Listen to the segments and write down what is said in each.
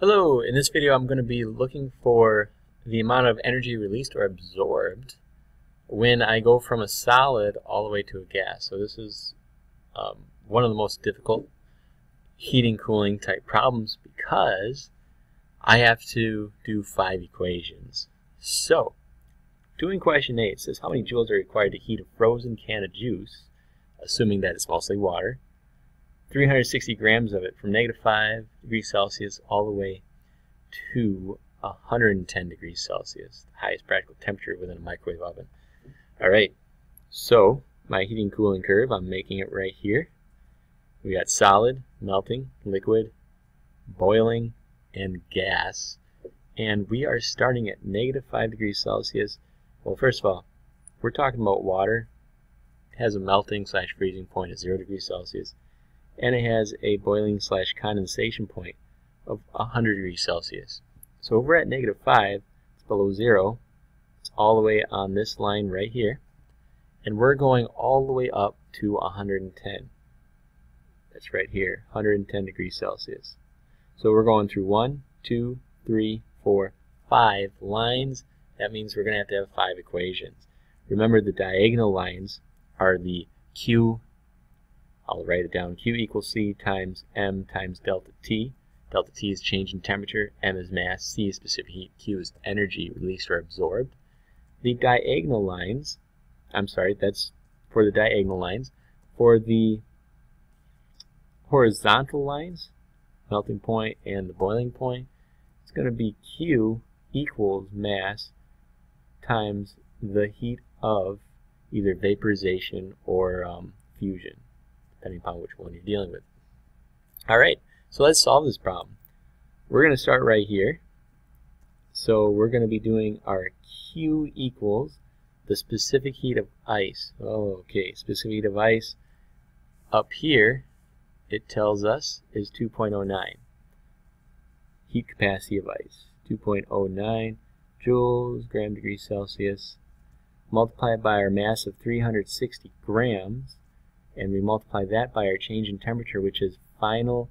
Hello, in this video I'm going to be looking for the amount of energy released or absorbed when I go from a solid all the way to a gas. So this is one of the most difficult heating cooling type problems because I have to do 5 equations. So doing question 8 says how many joules are required to heat a frozen can of juice, assuming that it's mostly water, 360 grams of it from -5 degrees Celsius all the way to 110 degrees Celsius, the highest practical temperature within a microwave oven. Alright, so my heating cooling curve, I'm making it right here. We got solid, melting, liquid, boiling, and gas. And we are starting at -5 degrees Celsius. Well, first of all, we're talking about water. It has a melting / freezing point at 0 degrees Celsius. And it has a boiling / condensation point of 100 degrees Celsius. So if we're at -5, it's below 0. It's all the way on this line right here. And we're going all the way up to 110. That's right here, 110 degrees Celsius. So we're going through 1, 2, 3, 4, 5 lines. That means we're going to have 5 equations. Remember, the diagonal lines are the Q. I'll write it down. Q equals C times M times delta T. Delta T is change in temperature, M is mass, C is specific heat, Q is energy released or absorbed. The diagonal lines, that's for the diagonal lines. For the horizontal lines, melting point and the boiling point, it's going to be Q equals mass times the heat of either vaporization or fusion, depending upon which one you're dealing with. Alright, so let's solve this problem. We're going to start right here. So we're going to be doing our Q equals the specific heat of ice. Specific heat of ice up here, it tells us, is 2.09. Heat capacity of ice, 2.09 joules, gram degrees Celsius. Multiply by our mass of 360 grams. And we multiply that by our change in temperature, which is final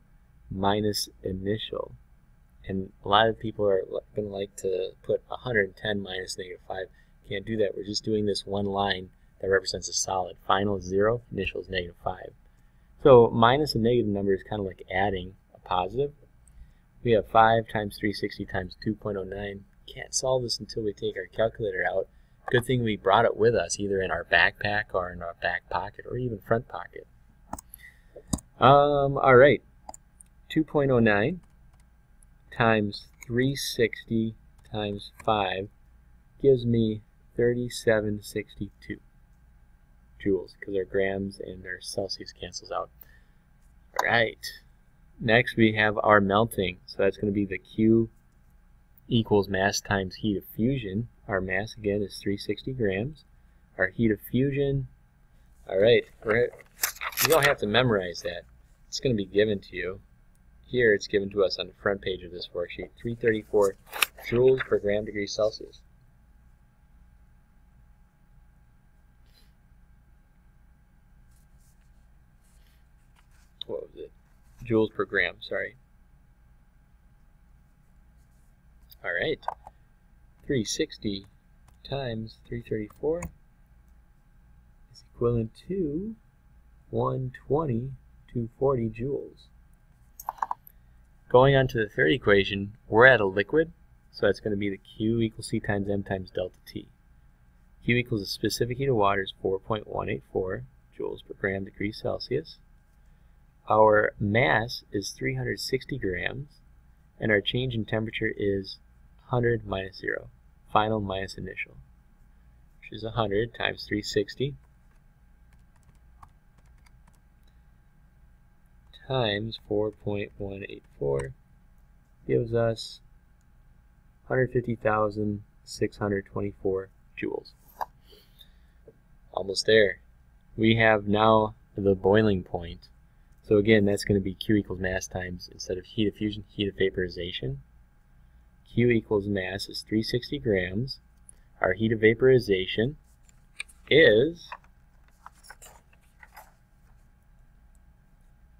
minus initial. And a lot of people are going to like to put 110 minus -5. Can't do that. We're just doing this one line that represents a solid. Final is 0, initial is -5. So minus a negative number is kind of like adding a positive. We have 5 times 360 times 2.09. Can't solve this until we take our calculator out. Good thing we brought it with us, either in our backpack or in our back pocket or even front pocket. Alright, 2.09 times 360 times 5 gives me 3762 joules, because our grams and our Celsius cancels out. Alright, next we have our melting. So that's going to be the Q equals mass times heat of fusion. Our mass, again, is 360 grams. Our heat of fusion, alright, you don't have to memorize that. It's going to be given to you. Here it's given to us on the front page of this worksheet, 334 joules per gram degree Celsius. What was it? Joules per gram, sorry. Alright, 360 times 334 is equivalent to 120 to 40 joules. Going on to the third equation, we're at a liquid, so that's going to be the Q equals C times M times delta T. Q equals the specific heat of water is 4.184 joules per gram degree Celsius. Our mass is 360 grams, and our change in temperature is 100 minus 0, final minus initial, which is 100 times 360 times 4.184 gives us 150,624 joules. Almost there. We have now the boiling point. So again, that's going to be Q equals mass times, instead of heat of fusion, heat of vaporization. Q equals mass is 360 grams. Our heat of vaporization is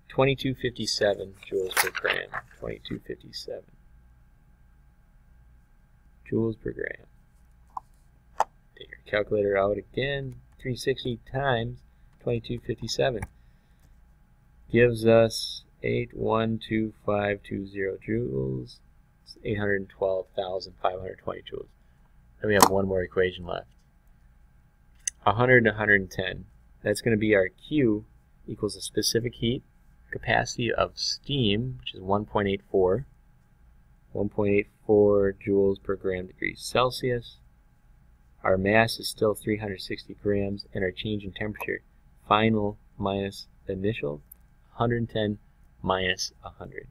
2257 joules per gram. 2257. joules per gram. Take our calculator out again. 360 times 2257 gives us 812520 joules. It's 812,520 joules. Then we have one more equation left. 100 and 110. That's going to be our Q equals the specific heat capacity of steam, which is 1.84. 1.84 joules per gram degrees Celsius. Our mass is still 360 grams, and our change in temperature, final minus initial, 110 minus 100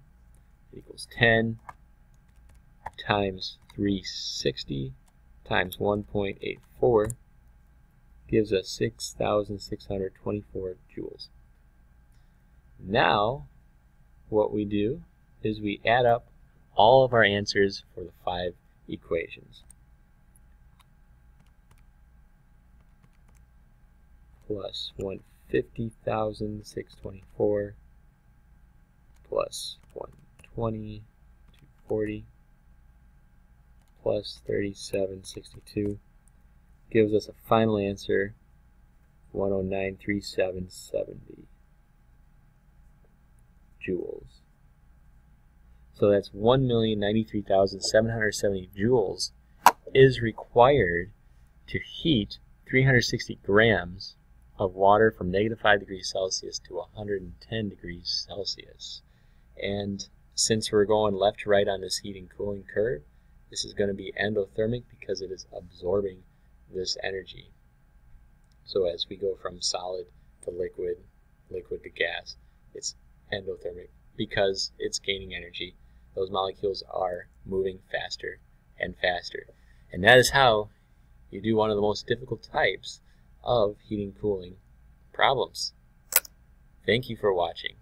equals 10 times 360 times 1.84 gives us 6,624 joules. Now, what we do is we add up all of our answers for the 5 equations. Plus 150,624 plus 120, 240 plus 3762 gives us a final answer 109,3770 joules. So that's 1,093,770 joules is required to heat 360 grams of water from -5 degrees Celsius to 110 degrees Celsius. And since we're going left to right on this heating cooling curve, this is going to be endothermic because it is absorbing this energy. So as we go from solid to liquid, liquid to gas, it's endothermic because it's gaining energy. Those molecules are moving faster and faster. And that is how you do one of the most difficult types of heating cooling problems. Thank you for watching.